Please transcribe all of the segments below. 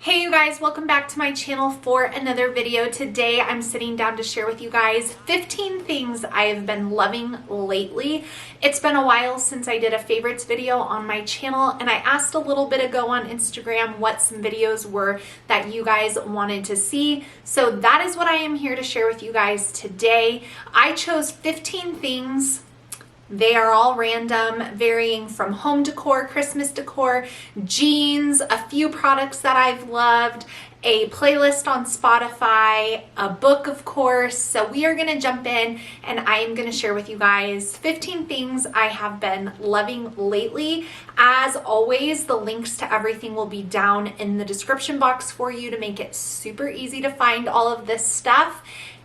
Hey you guys, welcome back to my channel for another video. Today I'm sitting down to share with you guys 15 things I have been loving lately. It's been a while since I did a favorites video on my channel, and I asked a little bit ago on Instagram what some videos were that you guys wanted to see. So that is what I am here to share with you guys today. I chose 15 things. They are all random, varying from home decor, Christmas decor, jeans, a few products that I've loved, a playlist on Spotify, a book, of course. So we are going to jump in and I am going to share with you guys 15 things I have been loving lately. As always, the links to everything will be down in the description box for you to make it super easy to find all of this stuff.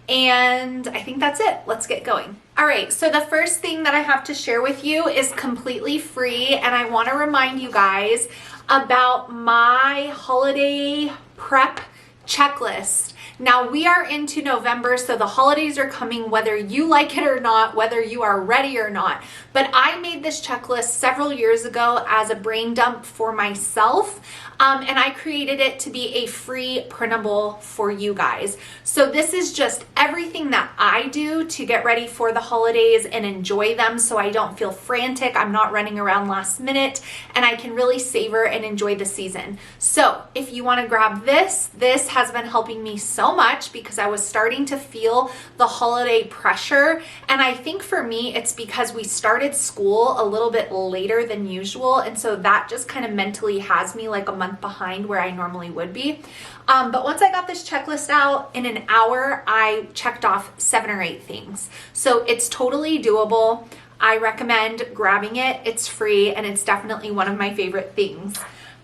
And I think that's it. Let's get going. All right, so the first thing that I have to share with you is completely free, and I want to remind you guys about my holiday prep checklist. Now we are into November, so the holidays are coming whether you like it or not, whether you are ready or not. But I made this checklist several years ago as a brain dump for myself, and I created it to be a free printable for you guys. So this is just everything that I do to get ready for the holidays and enjoy them so I don't feel frantic, I'm not running around last minute, and I can really savor and enjoy the season. So if you want to grab this has been helping me so much because I was starting to feel the holiday pressure, and I think for me it's because we started school a little bit later than usual, and so that just kind of mentally has me like a month behind where I normally would be. But once I got this checklist out, in an hour I checked off 7 or 8 things, so it's totally doable. I recommend grabbing it. It's free and it's definitely one of my favorite things.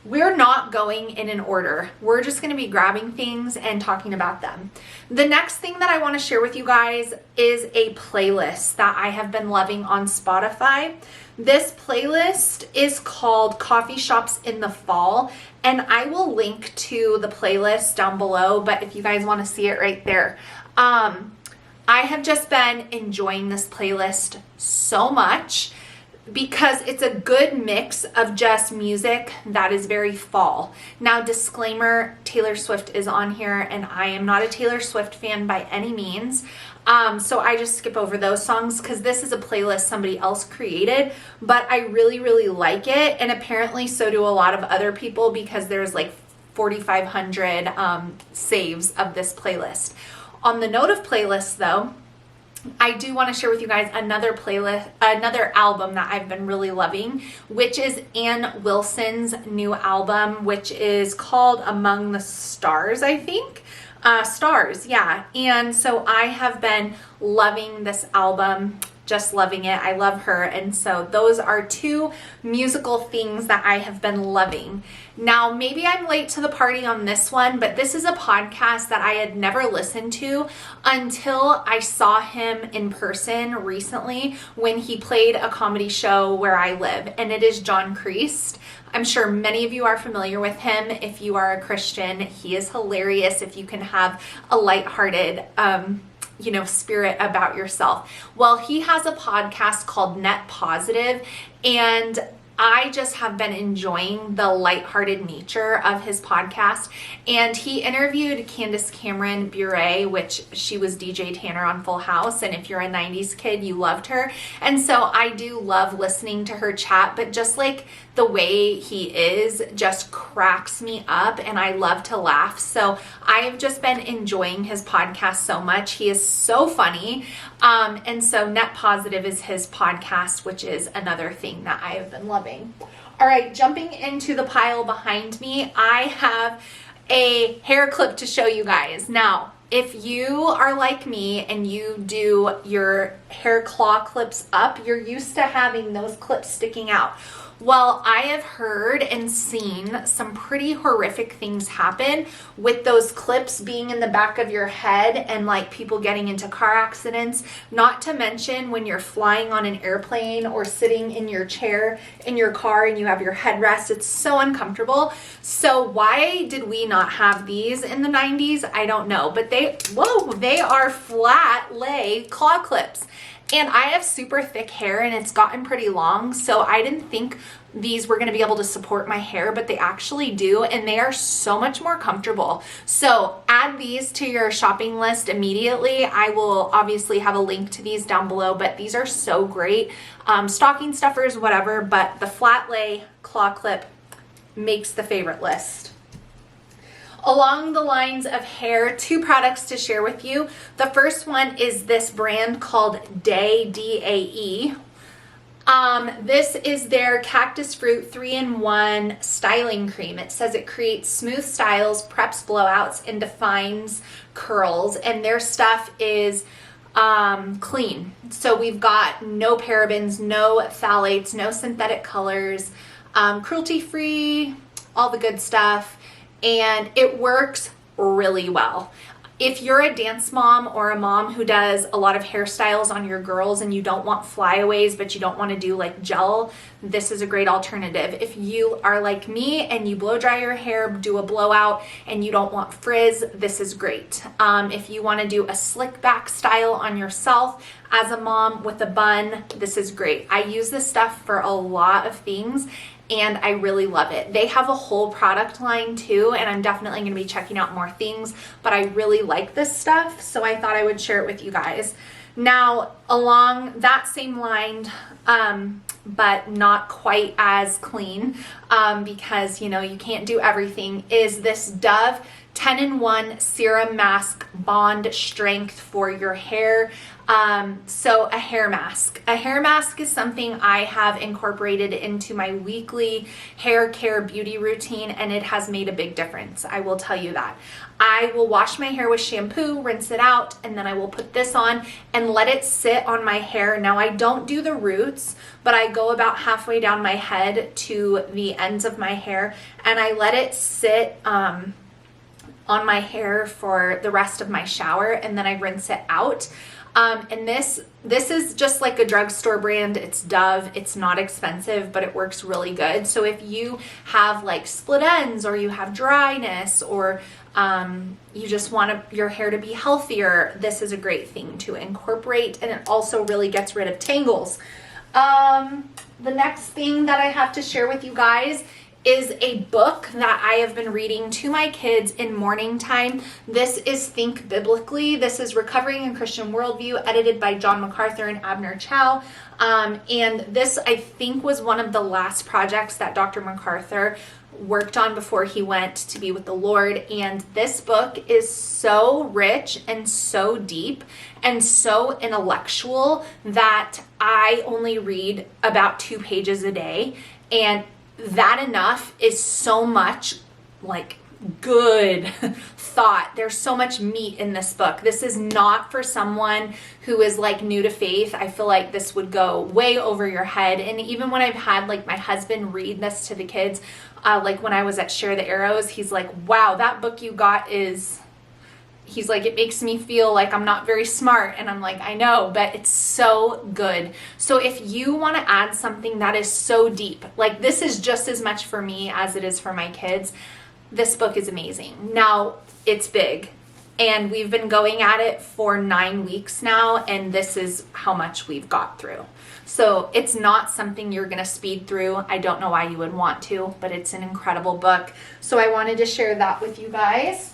We're not going in an order. We're just going to be grabbing things and talking about them. The next thing that I want to share with you guys is a playlist that I have been loving on Spotify. This playlist is called Coffee Shops in the Fall, and I will link to the playlist down below, but if you guys want to see it right there. I have just been enjoying this playlist so much because it's a good mix of just music that is very fall. Now, disclaimer, Taylor Swift is on here, and I am not a Taylor Swift fan by any means. So I just skip over those songs because this is a playlist somebody else created, but I really, really like it. And apparently so do a lot of other people because there's like 4,500 saves of this playlist. On the note of playlists though, I do want to share with you guys another album that I've been really loving, which is Ann Wilson's new album, which is called Among the Stars, I think. Stars, yeah. And so I have been loving this album, just loving it. I love her. And so those are 2 musical things that I have been loving. Now, maybe I'm late to the party on this one, but this is a podcast that I had never listened to until I saw him in person recently when he played a comedy show where I live, and it is John Kreist. I'm sure many of you are familiar with him. If you are a Christian, he is hilarious if you can have a lighthearted, spirit about yourself. Well, he has a podcast called Net Positive, and I just have been enjoying the lighthearted nature of his podcast. And he interviewed Candace Cameron Bure, which she was DJ Tanner on Full House. And if you're a 90s kid, you loved her. And so I do love listening to her chat, but just like the way he is just cracks me up, and I love to laugh. So I've just been enjoying his podcast so much. He is so funny. And so Net Positive is his podcast, which is another thing that I have been loving. All right, jumping into the pile behind me, I have a hair clip to show you guys. Now, if you are like me and you do your hair claw clips up, you're used to having those clips sticking out. Well, I have heard and seen some pretty horrific things happen with those clips being in the back of your head and like people getting into car accidents, not to mention when you're flying on an airplane or sitting in your chair in your car and you have your headrest. It's so uncomfortable. So why did we not have these in the 90s? I don't know, but they are flat lay claw clips. And I have super thick hair and it's gotten pretty long, so I didn't think these were going to be able to support my hair, but they actually do, and they are so much more comfortable. So add these to your shopping list immediately. I will obviously have a link to these down below, but these are so great. Stocking stuffers, whatever, but the flat lay claw clip makes the favorite list. Along the lines of hair, 2 products to share with you. The first one is this brand called Dae, D-A-E. This is their Cactus Fruit 3-in-1 styling cream. It says it creates smooth styles, preps blowouts, and defines curls. And their stuff is clean. So we've got no parabens, no phthalates, no synthetic colors, cruelty-free, all the good stuff. And it works really well. If you're a dance mom or a mom who does a lot of hairstyles on your girls and you don't want flyaways, but you don't want to do like gel, this is a great alternative. If you are like me and you blow dry your hair, do a blowout, and you don't want frizz, this is great. If you want to do a slick back style on yourself as a mom with a bun, this is great. I use this stuff for a lot of things, and I really love it. They have a whole product line too, and I'm definitely gonna be checking out more things, but I really like this stuff, so I thought I would share it with you guys. Now, along that same line, but not quite as clean, because you know, you can't do everything, is this Dove 10-in-1 Serum Mask Bond Strength for your hair. So a hair mask. A hair mask is something I have incorporated into my weekly hair care beauty routine, and it has made a big difference. I will tell you that. I will wash my hair with shampoo, rinse it out, and then I will put this on and let it sit on my hair. Now, I don't do the roots, but I go about halfway down my head to the ends of my hair, and I let it sit on my hair for the rest of my shower, and then I rinse it out. And this is just like a drugstore brand. It's Dove. It's not expensive, but it works really good. So if you have like split ends, or you have dryness, or you just want your hair to be healthier, this is a great thing to incorporate, and it also really gets rid of tangles. The next thing that I have to share with you guys is a book that I have been reading to my kids in morning time. This is Think Biblically. This is Recovering a Christian Worldview, edited by John MacArthur and Abner Chow. And this, I think, was one of the last projects that Dr. MacArthur worked on before he went to be with the Lord. And this book is so rich and so deep and so intellectual that I only read about 2 pages a day. And that enough is so much like good thought. There's so much meat in this book. This is not for someone who is like new to faith. I feel like this would go way over your head. And even when I've had like my husband read this to the kids, like when I was at Share the Arrows, he's like, wow, that book you got is... He's like, it makes me feel like I'm not very smart. And I'm like, I know, but it's so good. So if you want to add something that is so deep, like this is just as much for me as it is for my kids, this book is amazing. Now, it's big, and we've been going at it for 9 weeks now, and this is how much we've got through. So it's not something you're going to speed through. I don't know why you would want to, but it's an incredible book. So I wanted to share that with you guys.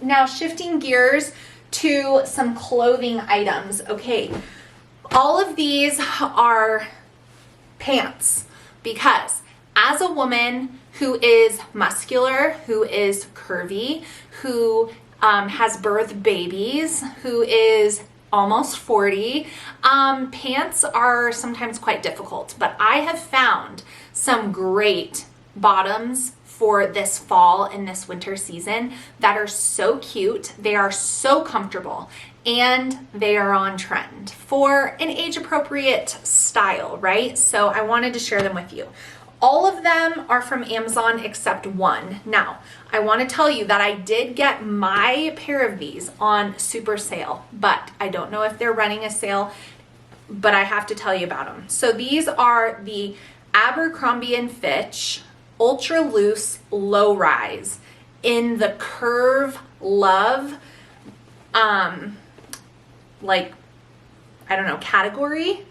Now, shifting gears to some clothing items. Okay, all of these are pants, because as a woman who is muscular, who is curvy, who has birthed babies, who is almost 40, pants are sometimes quite difficult, but I have found some great bottoms for this fall and this winter season that are so cute, they are so comfortable, and they are on trend for an age-appropriate style, right? So I wanted to share them with you. All of them are from Amazon except one. Now, I want to tell you that I did get my pair of these on super sale, but I don't know if they're running a sale, but I have to tell you about them. So these are the Abercrombie & Fitch Ultra Loose Low Rise in the Curve Love, like I don't know, category.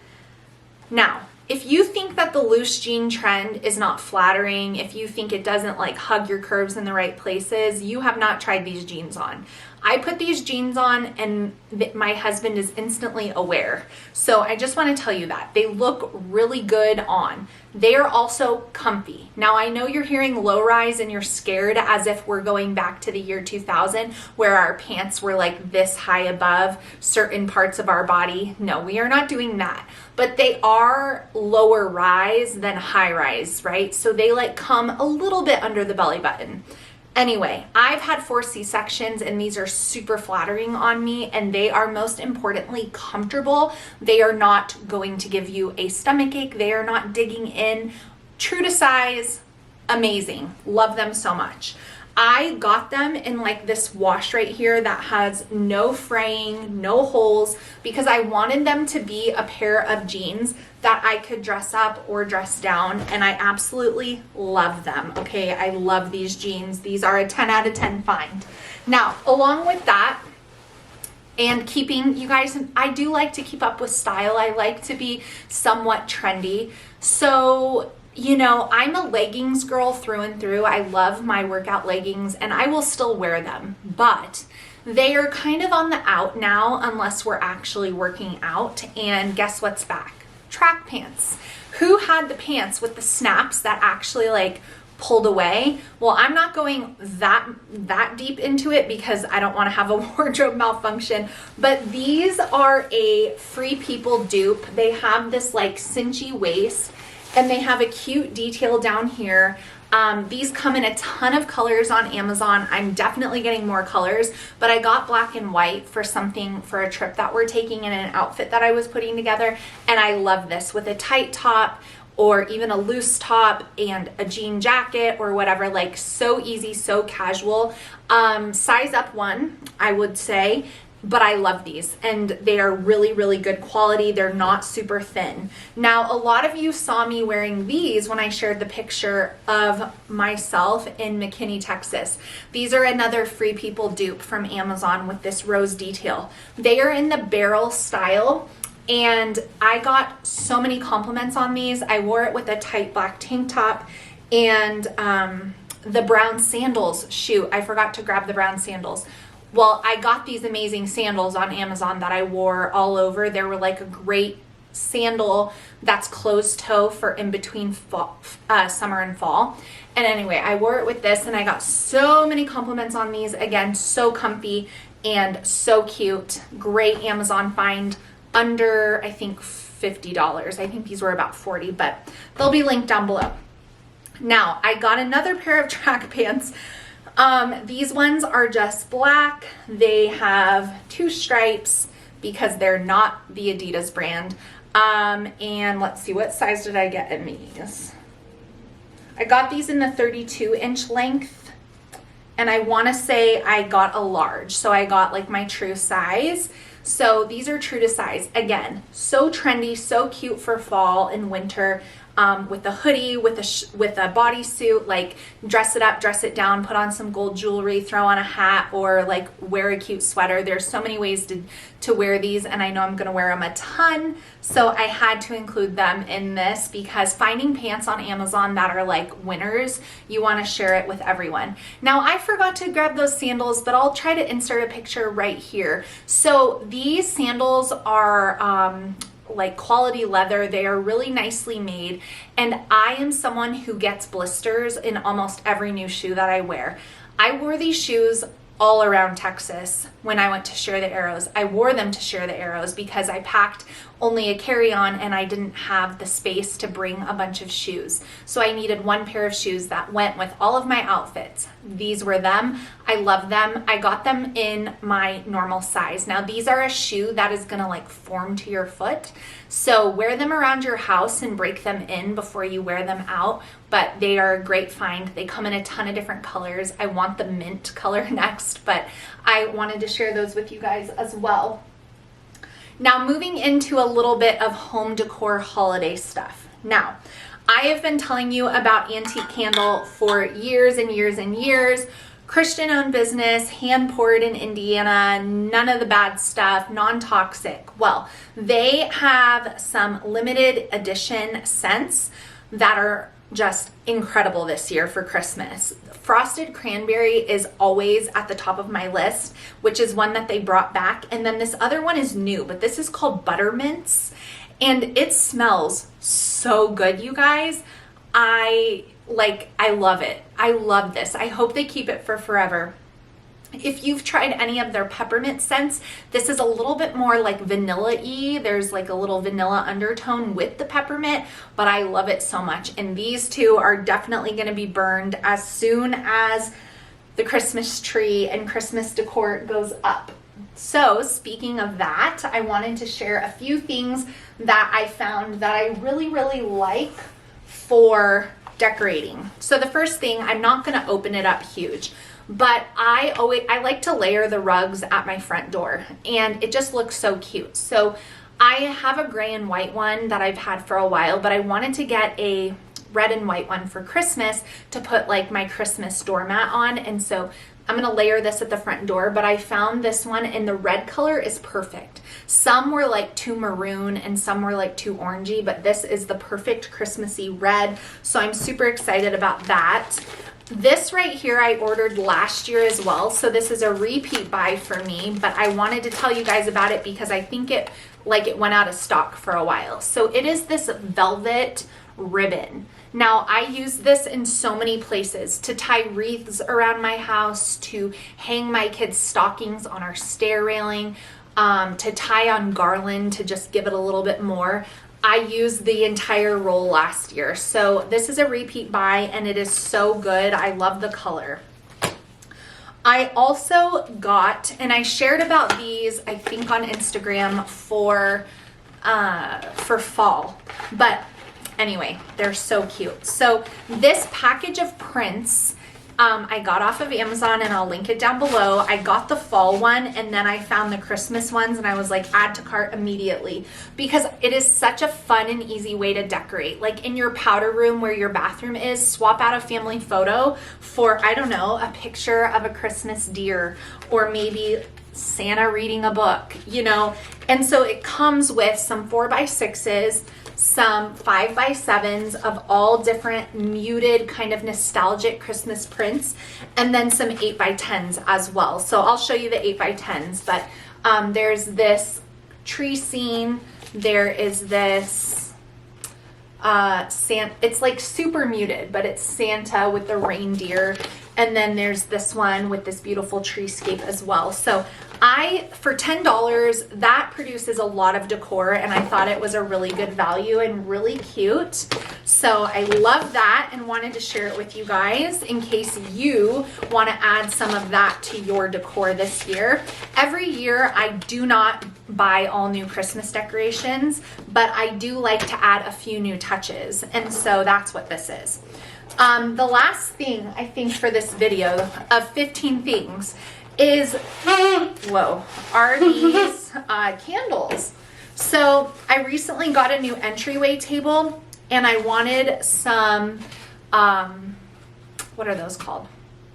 Now, if you think that the loose jean trend is not flattering, if you think it doesn't like hug your curves in the right places, you have not tried these jeans on. I put these jeans on and my husband is instantly aware. So I just want to tell you that. They look really good on. They are also comfy. Now I know you're hearing low rise and you're scared as if we're going back to the year 2000 where our pants were like this high above certain parts of our body. No, we are not doing that. But they are lower rise than high rise, right? So they like come a little bit under the belly button. Anyway, I've had 4 C-sections and these are super flattering on me, and they are most importantly comfortable. They are not going to give you a stomach ache. They are not digging in. True to size, amazing. Love them so much. I got them in like this wash right here that has no fraying, no holes, because I wanted them to be a pair of jeans that I could dress up or dress down, and I absolutely love them. Okay, I love these jeans. These are a 10 out of 10 find. Now, along with that, and keeping, you guys, I do like to keep up with style. I like to be somewhat trendy. So, you know, I'm a leggings girl through and through. I love my workout leggings and I will still wear them, but they are kind of on the out now unless we're actually working out. And guess what's back? Track pants. Who had the pants with the snaps that actually like pulled away? Well, I'm not going that deep into it because I don't want to have a wardrobe malfunction, but these are a Free People dupe. They have this like cinchy waist and they have a cute detail down here. These come in a ton of colors on Amazon. I'm definitely getting more colors, but I got black and white for a trip that we're taking in an outfit that I was putting together. And I love this with a tight top or even a loose top and a jean jacket or whatever, like so easy, so casual. Size up 1, I would say. But I love these and they are really, really good quality. They're not super thin. Now, a lot of you saw me wearing these when I shared the picture of myself in McKinney, Texas. These are another Free People dupe from Amazon with this rose detail. They are in the barrel style and I got so many compliments on these. I wore it with a tight black tank top and the brown sandals. Shoot, I forgot to grab the brown sandals. Well, I got these amazing sandals on Amazon that I wore all over. They were like a great sandal that's closed toe for in between summer and fall. And anyway, I wore it with this and I got so many compliments on these. Again, so comfy and so cute. Great Amazon find under, I think, $50. I think these were about $40, but they'll be linked down below. Now, I got another pair of track pants. These ones are just black. They have 2 stripes because they're not the Adidas brand. And let's see, what size did I get in these? I got these in the 32-inch length and I want to say I got a large. So I got like my true size. So these are true to size. Again, so trendy, so cute for fall and winter. With a hoodie, with a bodysuit, like dress it up, dress it down, put on some gold jewelry, throw on a hat, or like wear a cute sweater. There's so many ways to wear these, and I know I'm gonna wear them a ton, so I had to include them in this because finding pants on Amazon that are like winners, you wanna share it with everyone. Now, I forgot to grab those sandals, but I'll try to insert a picture right here. So these sandals are like quality leather. They are really nicely made, and I am someone who gets blisters in almost every new shoe that I wear. I wore these shoes all around Texas when I went to Share the Arrows. I wore them to Share the Arrows because I packed only a carry-on and I didn't have the space to bring a bunch of shoes. So I needed 1 pair of shoes that went with all of my outfits. These were them. I love them. I got them in my normal size. Now these are a shoe that is gonna like form to your foot. So wear them around your house and break them in before you wear them out, but they are a great find. They come in a ton of different colors. I want the mint color next, but I wanted to share those with you guys as well. Now, moving into a little bit of home decor holiday stuff. Now, I have been telling you about Antique Candle for years and years and years. Christian-owned business, hand-poured in Indiana, none of the bad stuff, non-toxic. Well, they have some limited edition scents that are just incredible this year for Christmas. Frosted cranberry is always at the top of my list, which is one that they brought back. And then this other one is new, but this is called Buttermints, and it smells so good, you guys. I love it. I love this. I hope they keep it for forever. If you've tried any of their peppermint scents, this is a little bit more like vanilla-y. There's like a little vanilla undertone with the peppermint, but I love it so much. And these two are definitely going to be burned as soon as the Christmas tree and Christmas decor goes up. So speaking of that, I wanted to share a few things that I found that I really, really like for decorating. So the first thing, I'm not going to open it up huge, but I like to layer the rugs at my front door, and it just looks so cute. So I have a gray and white one that I've had for a while, but I wanted to get a red and white one for Christmas to put like my Christmas doormat on. And so I'm going to layer this at the front door, but I found this one and the red color is perfect. Some were like too maroon and some were like too orangey, but this is the perfect Christmassy red. So I'm super excited about that. This right here I ordered last year as well, so this is a repeat buy for me, but I wanted to tell you guys about it because I think it went out of stock for a while. So it is this velvet ribbon. Now I use this in so many places, to tie wreaths around my house, to hang my kids' stockings on our stair railing, to tie on garland to just give it a little bit more. I used the entire roll last year. So this is a repeat buy and it is so good. I love the color. I also got, and I shared about these, I think on Instagram for fall, but anyway, they're so cute. So this package of prints, I got off of Amazon, and I'll link it down below. I got the fall one, and then I found the Christmas ones, and I was like, add to cart immediately, because it is such a fun and easy way to decorate. Like in your powder room where your bathroom is, swap out a family photo for, I don't know, a picture of a Christmas deer, or maybe Santa reading a book, you know? And so it comes with some 4x6s, some 5x7s of all different muted kind of nostalgic Christmas prints, and then some 8x10s as well. So I'll show you the 8x10s, but there's this tree scene, there is this it's like super muted, but it's Santa with the reindeer, and then there's this one with this beautiful treescape as well. So for $10, that produces a lot of decor, and I thought it was a really good value and really cute. So I love that and wanted to share it with you guys in case you want to add some of that to your decor this year. Every year I do not buy all new Christmas decorations, but I do like to add a few new touches, and so that's what this is. The last thing I think for this video of 15 things is, are these candles. So I recently got a new entryway table, and I wanted some, what are those called?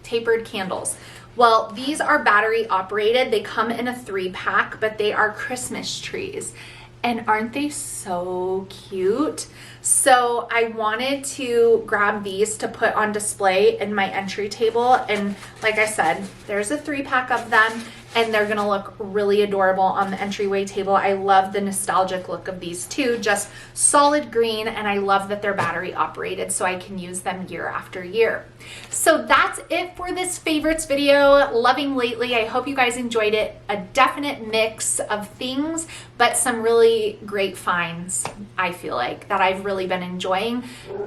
Tapered candles. Well, these are battery operated. They come in a 3-pack, but they are Christmas trees. And aren't they so cute? So I wanted to grab these to put on display in my entry table. And like I said, there's a 3-pack of them, and they're gonna look really adorable on the entryway table. I love the nostalgic look of these too, just solid green, and I love that they're battery operated so I can use them year after year. So that's it for this favorites video, loving lately. I hope you guys enjoyed it. A definite mix of things, but some really great finds, I feel like, that I've really been enjoying.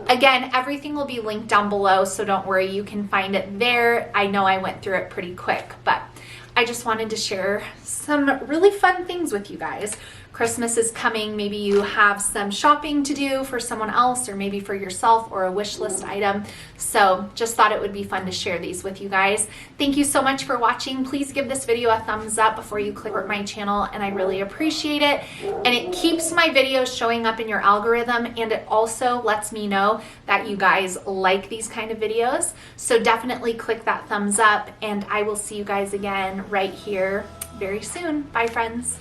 Again, everything will be linked down below, so don't worry, you can find it there. I know I went through it pretty quick, but I just wanted to share some really fun things with you guys. Christmas is coming. Maybe you have some shopping to do for someone else or maybe for yourself or a wish list item. So just thought it would be fun to share these with you guys. Thank you so much for watching. Please give this video a thumbs up before you click on my channel, and I really appreciate it. And it keeps my videos showing up in your algorithm, and it also lets me know that you guys like these kind of videos. So definitely click that thumbs up, and I will see you guys again right here very soon. Bye, friends.